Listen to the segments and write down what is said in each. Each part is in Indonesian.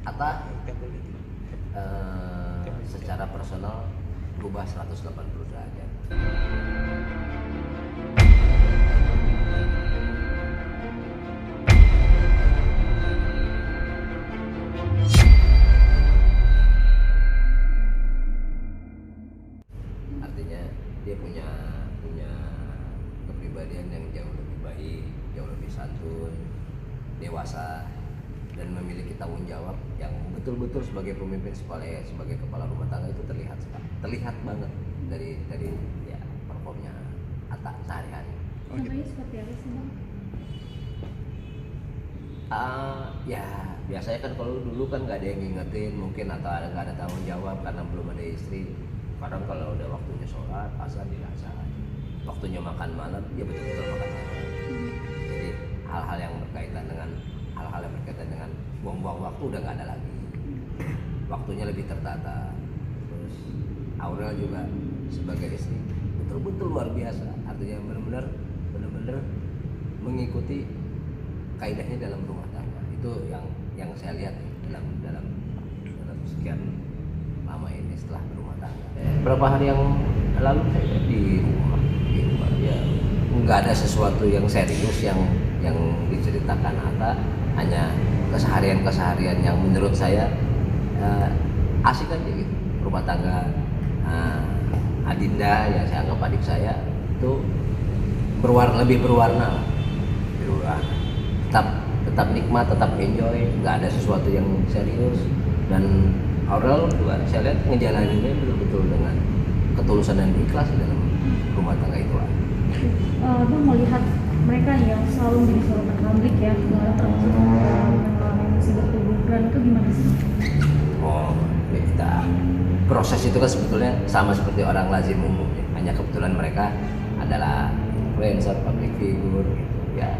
Atta secara personal berubah 180 derajat. Artinya dia punya kepribadian yang jauh lebih baik, jauh lebih santun, dewasa, dan memiliki tanggung jawab yang betul-betul sebagai pemimpin sebagai kepala rumah tangga itu terlihat banget dari ya performnya Atta sehari-hari. Contohnya seperti apa sih Bang? Ya biasanya kan kalau dulu kan nggak ada yang ngingetin, mungkin atau nggak ada tanggung jawab karena belum ada istri. Kadang kalau udah waktunya sholat, asar dirasa, waktunya makan malam, dia betul-betul makan malam. Jadi hal-hal yang berkaitan dengan buang-buang waktu udah nggak ada lagi. Waktunya lebih tertata. Terus Aurel juga sebagai istri betul-betul luar biasa. Artinya benar-benar mengikuti kaidahnya dalam rumah tangga. Itu yang saya lihat dalam sekian lama ini setelah berumah tangga. Berapa hari yang lalu saya di rumah ya nggak ada sesuatu yang serius yang diceritakan Atta, hanya keseharian yang menurut saya asik aja gitu. Rumah tangga Adinda yang saya anggap adik saya itu lebih berwarna lah. Tetap nikmat, tetap enjoy, nggak ada sesuatu yang serius. Dan Aurel juga saya lihat ngejalaninnya betul-betul dengan ketulusan dan ikhlas dalam rumah tangga itu. Bang melihat mereka yang selalu menjadi sorotan publik ya, termasuk yang masih berkebutuhan itu gimana sih? Ya kita proses itu kan sebetulnya sama seperti orang lazim umum ya. Hanya kebetulan mereka adalah influencer, public figure gitu ya.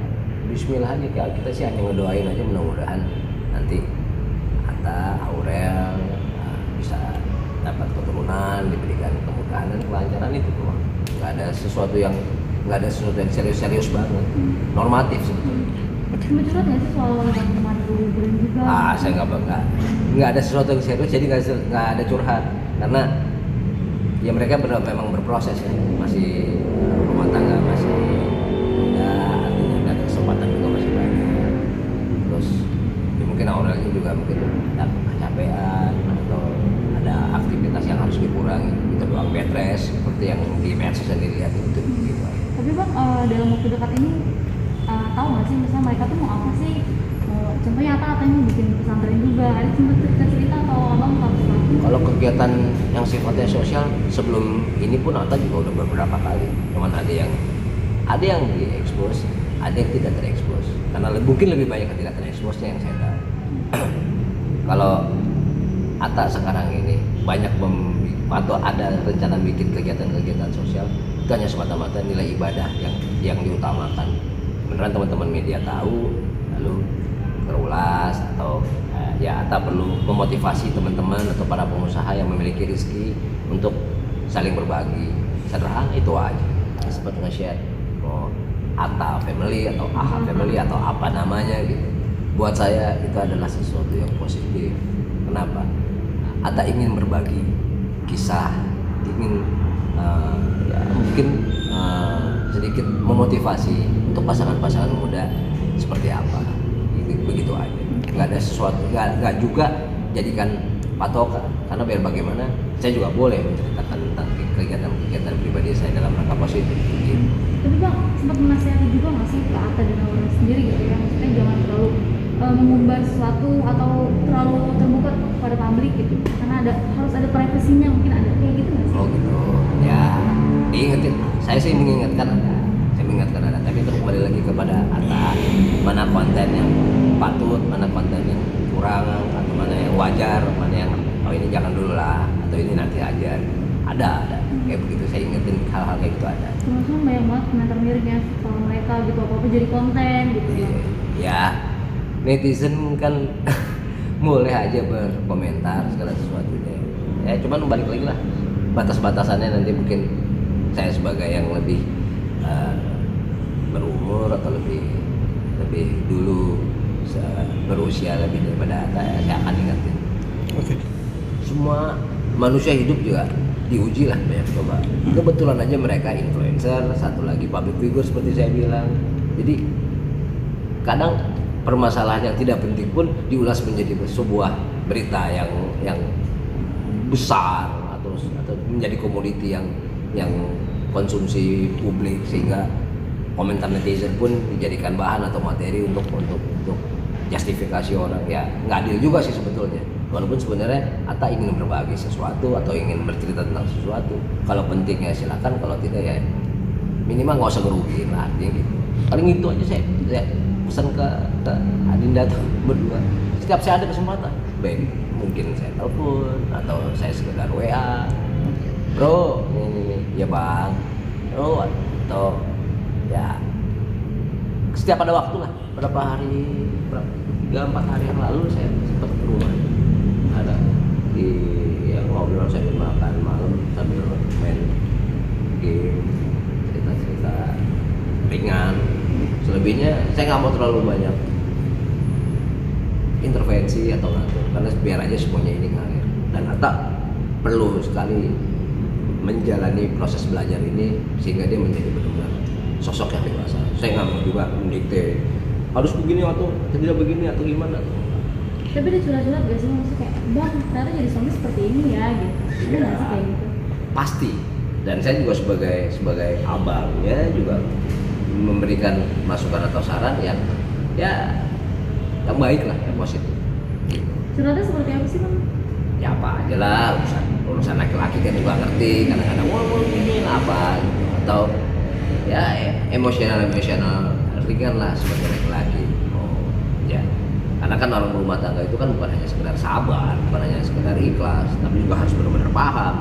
Bismillah aja, kita sih hanya ngedoain aja, mudah-mudahan nanti Atta, Aurel bisa dapat keturunan, diberikan kemudahan dan kelancaran itu tuh. Nggak ada sesuatu yang serius banget, normatif sebetulnya. Cuma curhat nggak sih soal yang madu brand juga? Saya nggak ada sesuatu yang serius, jadi nggak ada curhat karena ya mereka memang berproses ya, masih rumah tangga masih muda, artinya ada kesempatan juga masih banyak. Terus ya mungkin Aurelnya juga mungkin ada kecapean atau ada aktivitas yang harus dikurangi, itu doang, bed rest seperti yang di medsos yang dilihat itu gitu. Tapi Bang dalam waktu dekat ini tahu nggak sih misalnya mereka tuh mau apa sih? Contohnya Atta mau bikin pesantren juga, ada sempat cerita atau Abang tahu sesuatu? Kalau kegiatan yang sifatnya sosial sebelum ini pun Atta juga udah beberapa kali, cuman ada yang diekspos, ada yang tidak terekspos, karena mungkin lebih banyak yang tidak tereksposnya yang saya tahu. Kalau Atta sekarang ini banyak atau ada rencana bikin kegiatan sosial, itu hanya semata-mata nilai ibadah yang diutamakan. Beneran teman-teman media tahu, lalu berulas atau ya Atta perlu memotivasi teman-teman atau para pengusaha yang memiliki rezeki untuk saling berbagi. Sederhana itu aja. Sempat nge-share Atta Family atau AHA Family atau apa namanya gitu. Buat saya itu adalah sesuatu yang positif. Kenapa? Atta ingin berbagi kisah, ingin ya mungkin sedikit memotivasi untuk pasangan-pasangan muda seperti apa. Begitu aja. Nggak ada sesuatu, nggak juga jadikan patokan, karena biar bagaimana saya juga boleh menceritakan tentang kegiatan pribadi saya dalam rangka positif gitu. Tapi Bang sempat menasihati juga nggak sih ke Atta dan Aurel sendiri gitu ya, maksudnya jangan terlalu mengumbar sesuatu atau terlalu terbuka pada publik gitu, karena harus ada privasinya, mungkin ada kayak gitu nggak sih? Oh gitu ya, diingetin. Saya sih mengingatkan ada, tapi itu kembali lagi kepada Atta, mana konten yang patut, mana konten yang kurang, atau mana yang wajar, mana yang ini jangan dulu lah, atau ini nanti aja. Ada kayak begitu, saya ingetin hal-hal kayak gitu ada. Cuma banyak banget komentar miringnya soal mereka gitu, apa jadi konten gitu ya. Netizen kan boleh aja berkomentar segala sesuatunya. Ya cuman balik lagi lah, batas-batasannya nanti mungkin saya sebagai yang lebih berumur atau lebih dulu berusia lebih daripada Atta, saya akan ingat semua manusia hidup juga diuji lah banyak coba. Kebetulan aja mereka influencer, satu lagi public figure seperti saya bilang. Jadi kadang permasalahan yang tidak penting pun diulas menjadi sebuah berita yang besar atau menjadi komoditi yang konsumsi publik, sehingga komentar netizen pun dijadikan bahan atau materi untuk justifikasi orang. Ya nggak adil juga sih sebetulnya, walaupun sebenarnya Atta ingin berbagi sesuatu atau ingin bercerita tentang sesuatu. Kalau penting ya silakan, kalau tidak ya minimal nggak usah ngerugiin lah, artinya gitu. Paling itu aja saya pesan ke Adinda tuh berdua. Setiap saya ada kesempatan, baik mungkin saya telepon atau saya sekedar WA, bro ini ya bang, bro, atau ya setiap ada waktu lah. Berapa hari, 3-4 hari yang lalu saya sempat ke rumah, ada di yang ngobrol, saya makan malam sambil main game, cerita-cerita ringan. Selebihnya saya nggak mau terlalu banyak intervensi atau ngatur, karena biar aja semuanya ini ngalir. Dan Atta perlu sekali menjalani proses belajar ini sehingga dia menjadi benar-benar sosok yang dewasa. Saya nggak mau juga mendikte harus begini atau tidak begini atau gimana. Tapi dia curhat-curhat gak sih, maksudnya kayak bang ternyata jadi suami seperti ini ya gitu. Ada nggak sih kayak gitu? Pasti. Dan saya juga sebagai abangnya juga memberikan masukan atau saran yang baik lah, yang positif. Curhatnya seperti apa sih bang? Ya apa aja lah, urusan laki-laki kan juga ngerti, kadang-kadang mau ini apa gitu. Atau ya emosional ringan lah sebagai laki-laki. Oh ya, karena kan orang berumah tangga itu kan bukan hanya sekedar sabar, bukan hanya sekedar ikhlas, tapi juga harus benar-benar paham.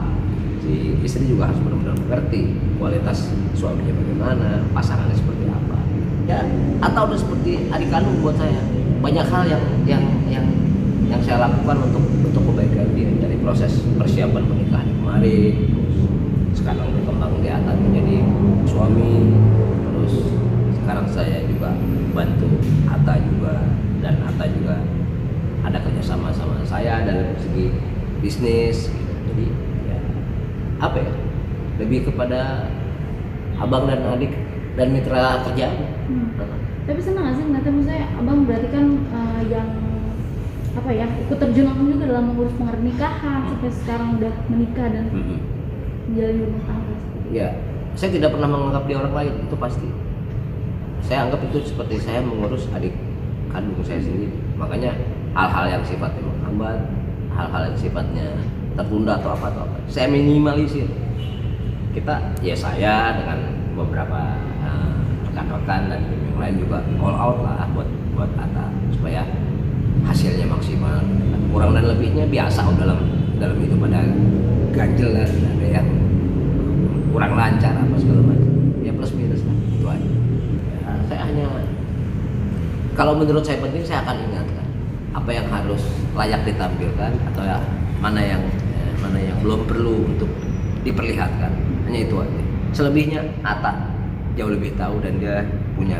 Si istri juga harus benar-benar mengerti kualitas suaminya bagaimana, pasangannya seperti apa. Ya, atau udah seperti adik kandung buat saya. Banyak hal yang saya lakukan untuk kebaikan dia, dari proses persiapan pernikahan kemarin, terus sekarang berkembang di atas menjadi suami, terus sekarang saya juga bantu Atta juga, dan Atta juga ada kerjasama sama saya dalam segi bisnis gitu. Jadi ya apa ya, lebih kepada abang dan adik dan mitra kerja. Tapi senang gak sih ngeliatnya, maksudnya abang berarti kan yang apa ya, ikut terjun langsung juga dalam mengurus pernikahan sampai sekarang udah menikah dan menjalani rumah tangga. Ya, saya tidak pernah menganggap dia orang lain, itu pasti. Saya anggap itu seperti saya mengurus adik kandung saya sendiri. Makanya hal-hal yang sifatnya menghambat, hal-hal yang sifatnya tertunda atau apa, saya minimalisir. Saya dengan beberapa rekan-rekan dan yang lain juga all out lah buat Atta supaya hasilnya maksimal. Kurang dan lebihnya biasa dalam hidup, ada ganjel dan ada yang kurang lancar apa segala macam. Ya plus minus lah, itu aja. Ya, saya hanya kalau menurut saya penting, saya akan ingatkan apa yang harus layak ditampilkan atau ya, mana yang belum perlu untuk diperlihatkan. Hanya itu aja. Selebihnya Atta jauh lebih tahu, dan dia punya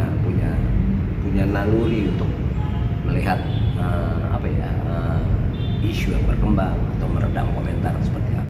naluri untuk melihat isu yang berkembang atau meredam komentar seperti